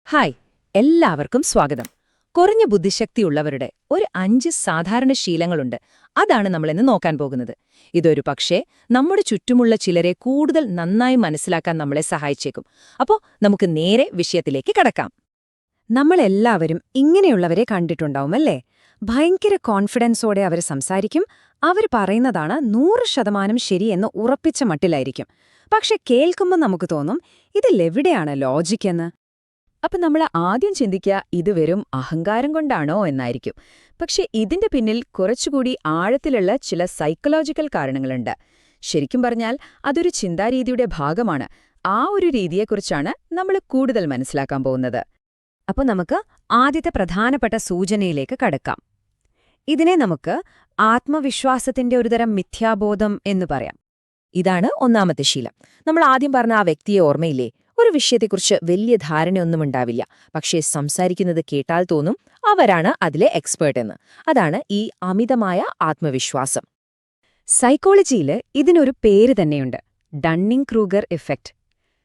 Hi, എല്ലാവർക്കും സ്വാഗതം. കുറഞ്ഞ ബുദ്ധിശക്തിയുള്ളവരുടെ ഒരു 5 സാധാരണ ശീലങ്ങളുണ്ട്. അതാണ് നമ്മളിന്ന് നോക്കാൻ പോകുന്നത്. ഇതൊരു പക്ഷേ നമ്മുടെ ചുറ്റുമുള്ള ചിലരെ കൂടുതൽ നന്നായി മനസ്സിലാക്കാൻ നമ്മളെ സഹായിച്ചേക്കും. അപ്പോൾ നമുക്ക് നേരെ വിഷയത്തിലേക്ക് കടക്കാം. നമ്മളെല്ലാവരും ഇങ്ങനെയുള്ളവരെ കണ്ടിട്ടുണ്ടാവുമല്ലേ? ഭയങ്കര കോൺഫിഡൻസോടെ അവർ സംസാരിക്കും, അവർ പറയുന്നതാണ് 100% ശരിയെന്ന് ഉറപ്പിച്ച മട്ടിലായിരിക്കും. പക്ഷെ കേൾക്കുമ്പോൾ നമുക്ക് തോന്നും, ഇതിലെവിടെയാണ് ലോജിക് എന്ന്. അപ്പം നമ്മൾ ആദ്യം ചിന്തിക്കുക ഇത് വെറും അഹങ്കാരം കൊണ്ടാണോ എന്നായിരിക്കും. പക്ഷെ ഇതിന്റെ പിന്നിൽ കുറച്ചുകൂടി ആഴത്തിലുള്ള ചില സൈക്കോളജിക്കൽ കാരണങ്ങളുണ്ട്. ശരിക്കും പറഞ്ഞാൽ അതൊരു ചിന്താരീതിയുടെ ഭാഗമാണ്. ആ ഒരു രീതിയെക്കുറിച്ചാണ് നമ്മൾ കൂടുതൽ മനസ്സിലാക്കാൻ പോകുന്നത്. അപ്പോൾ നമുക്ക് ആദ്യത്തെ പ്രധാനപ്പെട്ട സൂചനയിലേക്ക് കടക്കാം. ഇതിനെ നമുക്ക് ആത്മവിശ്വാസത്തിന്റെ ഒരുതരം മിഥ്യാബോധം എന്ന് പറയാം. ഇതാണ് ഒന്നാമത്തെ ശീലം. നമ്മൾ ആദ്യം പറഞ്ഞ ആ വ്യക്തിയെ ഓർമ്മയില്ലേ? ഒരു വിഷയത്തെക്കുറിച്ച് വലിയ ധാരണയൊന്നുമുണ്ടാവില്ല, പക്ഷേ സംസാരിക്കുന്നത് കേട്ടാൽ തോന്നും അവരാണ് അതിലെ എക്സ്പേർട്ട് എന്ന്. അതാണ് ഈ അമിതമായ ആത്മവിശ്വാസം. സൈക്കോളജിയിൽ ഇതിനൊരു പേര് തന്നെയുണ്ട്, ഡണ്ണിങ് ക്രൂഗർ ഇഫക്റ്റ്.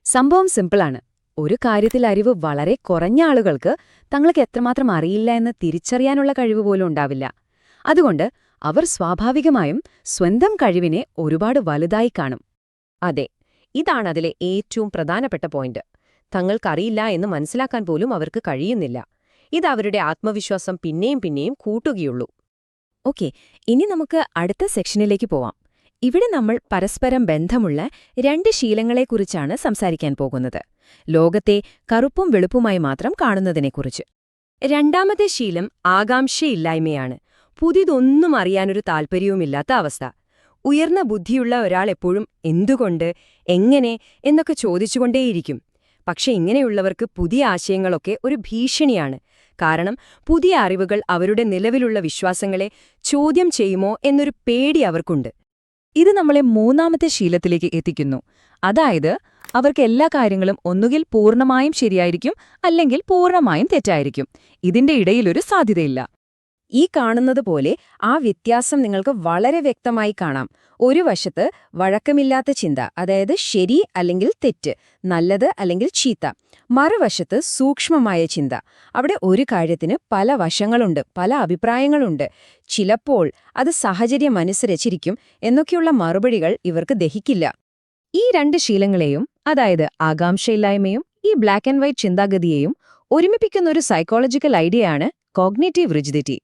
സംഭവം സിമ്പിളാണ്. ഒരു കാര്യത്തിൽ അറിവ് വളരെ കുറഞ്ഞ ആളുകൾക്ക് തങ്ങൾക്ക് എത്രമാത്രം അറിയില്ല എന്ന് തിരിച്ചറിയാനുള്ള കഴിവ് പോലും ഉണ്ടാവില്ല. അതുകൊണ്ട് അവർ സ്വാഭാവികമായും സ്വന്തം കഴിവിനെ ഒരുപാട് വലുതായി കാണും. അതെ, ഇതാണ് അതിലെ ഏറ്റവും പ്രധാനപ്പെട്ട പോയിന്റ്. തങ്ങൾക്കറിയില്ല എന്ന് മനസ്സിലാക്കാൻ പോലും അവർക്ക് കഴിയുന്നില്ല. ഇത് അവരുടെ ആത്മവിശ്വാസം പിന്നെയും പിന്നെയും കൂട്ടുകയുള്ളൂ. ഓക്കെ, ഇനി നമുക്ക് അടുത്ത സെക്ഷനിലേക്ക് പോവാം. ഇവിടെ നമ്മൾ പരസ്പരം ബന്ധമുള്ള 2 ശീലങ്ങളെക്കുറിച്ചാണ് സംസാരിക്കാൻ പോകുന്നത്. ലോകത്തെ കറുപ്പും വെളുപ്പുമായി മാത്രം കാണുന്നതിനെക്കുറിച്ച്. രണ്ടാമത്തെ ശീലം ആകാംക്ഷയില്ലായ്മയാണ്. പുതിയതൊന്നും അറിയാനൊരു താൽപ്പര്യവുമില്ലാത്ത അവസ്ഥ. ഉയർന്ന ബുദ്ധിയുള്ള ഒരാൾ എപ്പോഴും എന്തുകൊണ്ട്, എങ്ങനെ എന്നൊക്കെ ചോദിച്ചുകൊണ്ടേയിരിക്കും. പക്ഷെ ഇങ്ങനെയുള്ളവർക്ക് പുതിയ ആശയങ്ങളൊക്കെ ഒരു ഭീഷണിയാണ്. കാരണം പുതിയ അറിവുകൾ അവരുടെ നിലവിലുള്ള വിശ്വാസങ്ങളെ ചോദ്യം ചെയ്യുമോ എന്നൊരു പേടി അവർക്കുണ്ട്. ഇത് നമ്മളെ മൂന്നാമത്തെ ശീലത്തിലേക്ക് എത്തിക്കുന്നു. അതായത് അവർക്ക് എല്ലാ കാര്യങ്ങളും ഒന്നുകിൽ പൂർണ്ണമായും ശരിയായിരിക്കും, അല്ലെങ്കിൽ പൂർണ്ണമായും തെറ്റായിരിക്കും. ഇതിന്റെ ഇടയിലൊരു സാധ്യതയില്ല. ഈ കാണുന്നത് പോലെ ആ വ്യത്യാസം നിങ്ങൾക്ക് വളരെ വ്യക്തമായി കാണാം. ഒരു വശത്ത് വഴക്കമില്ലാത്ത ചിന്ത, അതായത് ശരി അല്ലെങ്കിൽ തെറ്റ്, നല്ലത് അല്ലെങ്കിൽ ചീത്ത. മറുവശത്ത് സൂക്ഷ്മമായ ചിന്ത. അവിടെ ഒരു കാര്യത്തിന് പല വശങ്ങളുണ്ട്, പല അഭിപ്രായങ്ങളുണ്ട്. ചിലപ്പോൾ അത് സാഹചര്യമനുസരിച്ചിരിക്കും എന്നൊക്കെയുള്ള മറുപടികൾ ഇവർക്ക് ദഹിക്കില്ല. ഈ 2 ശീലങ്ങളെയും, അതായത് ആകാംക്ഷയില്ലായ്മയും ഈ ബ്ലാക്ക് ആൻഡ് വൈറ്റ് ചിന്താഗതിയെയും ഒരുമിപ്പിക്കുന്ന ഒരു സൈക്കോളജിക്കൽ ഐഡിയയാണ് കോഗ്നിറ്റീവ് റിജിഡിറ്റി.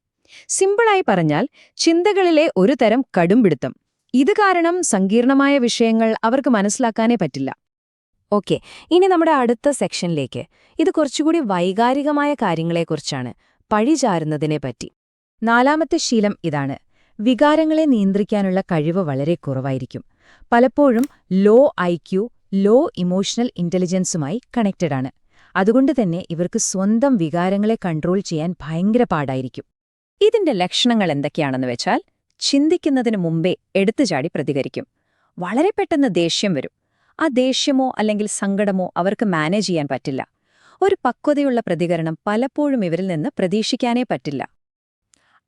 സിമ്പിളായി പറഞ്ഞാൽ ചിന്തകളിലെ ഒരു തരം കടുംപിടുത്തം. ഇത് കാരണം സങ്കീർണമായ വിഷയങ്ങൾ അവർക്ക് മനസ്സിലാക്കാനേ പറ്റില്ല. ഓക്കെ, ഇനി നമ്മുടെ അടുത്ത സെക്ഷനിലേക്ക്. ഇത് കുറച്ചുകൂടി വൈകാരികമായ കാര്യങ്ങളെക്കുറിച്ചാണ്, പഴിചാരുന്നതിനെപ്പറ്റി. 4ാമത്തെ ശീലം ഇതാണ്. വികാരങ്ങളെ നിയന്ത്രിക്കാനുള്ള കഴിവ് വളരെ കുറവായിരിക്കും. പലപ്പോഴും ലോ ഐക്യു, ലോ ഇമോഷണൽ ഇന്റലിജൻസുമായി കണക്റ്റഡാണ്. അതുകൊണ്ട് തന്നെ ഇവർക്ക് സ്വന്തം വികാരങ്ങളെ കൺട്രോൾ ചെയ്യാൻ ഭയങ്കര പാടായിരിക്കും. ഇതിന്റെ ലക്ഷണങ്ങൾ എന്തൊക്കെയാണെന്ന് വെച്ചാൽ, ചിന്തിക്കുന്നതിന് മുമ്പേ എടുത്തുചാടി പ്രതികരിക്കും. വളരെ പെട്ടെന്ന് ദേഷ്യം വരും. ആ ദേഷ്യമോ അല്ലെങ്കിൽ സങ്കടമോ അവർക്ക് മാനേജ് ചെയ്യാൻ പറ്റില്ല. ഒരു പക്വതയുള്ള പ്രതികരണം പലപ്പോഴും ഇവരിൽ നിന്ന് പ്രതീക്ഷിക്കാനേ പറ്റില്ല.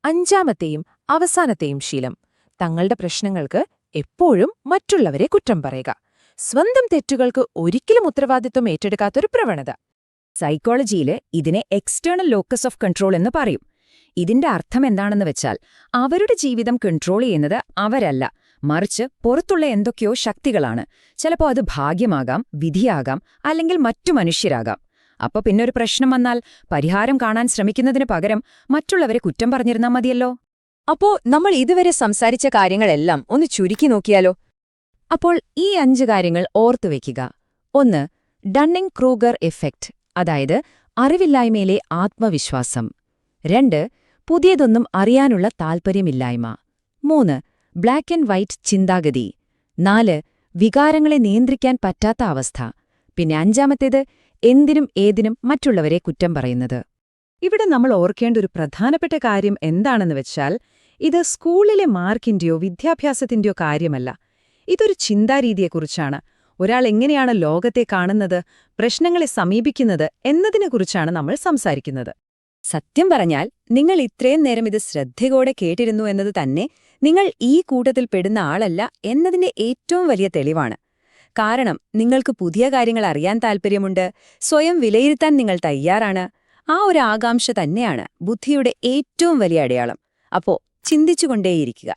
5ാമത്തെയും അവസാനത്തെയും ശീലം, തങ്ങളുടെ പ്രശ്നങ്ങൾക്ക് എപ്പോഴും മറ്റുള്ളവരെ കുറ്റം പറയുക. സ്വന്തം തെറ്റുകൾക്ക് ഒരിക്കലും ഉത്തരവാദിത്വം ഏറ്റെടുക്കാത്തൊരു പ്രവണത. സൈക്കോളജിയിൽ ഇതിനെ എക്സ്റ്റേണൽ ലോക്കസ് ഓഫ് കൺട്രോൾ എന്ന് പറയും. ഇതിന്റെ അർത്ഥം എന്താണെന്ന് വെച്ചാൽ, അവരുടെ ജീവിതം കൺട്രോൾ ചെയ്യുന്നത് അവരല്ല, മറിച്ച് പുറത്തുള്ള എന്തൊക്കെയോ ശക്തികളാണ്. ചിലപ്പോൾ അത് ഭാഗ്യമാകാം, വിധിയാകാം, അല്ലെങ്കിൽ മറ്റു മനുഷ്യരാകാം. അപ്പൊ പിന്നൊരു പ്രശ്നം വന്നാൽ പരിഹാരം കാണാൻ ശ്രമിക്കുന്നതിന് പകരം മറ്റുള്ളവരെ കുറ്റം പറഞ്ഞിരുന്നാൽ മതിയല്ലോ. അപ്പോ നമ്മൾ ഇതുവരെ സംസാരിച്ച കാര്യങ്ങളെല്ലാം ഒന്ന് ചുരുക്കി നോക്കിയാലോ? അപ്പോൾ ഈ 5 കാര്യങ്ങൾ ഓർത്തുവെക്കുക. 1. ഡണ്ണിങ് ക്രൂഗർ ഇഫക്റ്റ്, അതായത് അറിവില്ലായ്മയിലെ ആത്മവിശ്വാസം. 2. പുതിയതൊന്നും അറിയാനുള്ള താൽപ്പര്യമില്ലായ്മ. 3. ബ്ലാക്ക് ആൻഡ് വൈറ്റ് ചിന്താഗതി. 4. വികാരങ്ങളെ നിയന്ത്രിക്കാൻ പറ്റാത്ത അവസ്ഥ. പിന്നെ 5ാമത്തേത്, എന്തിനും ഏതിനും മറ്റുള്ളവരെ കുറ്റം പറയുന്നത്. ഇവിടെ നമ്മൾ ഓർക്കേണ്ട ഒരു പ്രധാനപ്പെട്ട കാര്യം എന്താണെന്ന് വെച്ചാൽ, ഇത് സ്കൂളിലെ മാർക്കിന്റെയോ വിദ്യാഭ്യാസത്തിന്റെയോ കാര്യമല്ല. ഇതൊരു ചിന്താരീതിയെക്കുറിച്ചാണ്. ഒരാൾ എങ്ങനെയാണ് ലോകത്തെ കാണുന്നത്, പ്രശ്നങ്ങളെ സമീപിക്കുന്നത് എന്നതിനെക്കുറിച്ചാണ് നമ്മൾ സംസാരിക്കുന്നത്. സത്യം പറഞ്ഞാൽ നിങ്ങൾ ഇത്രയും നേരം ഇത് ശ്രദ്ധയോടെ കേട്ടിരുന്നു എന്നത് തന്നെ നിങ്ങൾ ഈ കൂട്ടത്തിൽ പെടുന്ന ആളല്ല എന്നതിന്റെ ഏറ്റവും വലിയ തെളിവാണ്. കാരണം നിങ്ങൾക്ക് പുതിയ കാര്യങ്ങൾ അറിയാൻ താൽപ്പര്യമുണ്ട്, സ്വയം വിലയിരുത്താൻ നിങ്ങൾ തയ്യാറാണ്. ആ ഒരു ആകാംക്ഷ തന്നെയാണ് ബുദ്ധിയുടെ ഏറ്റവും വലിയ അടയാളം. അപ്പോ ചിന്തിച്ചുകൊണ്ടേയിരിക്കുക.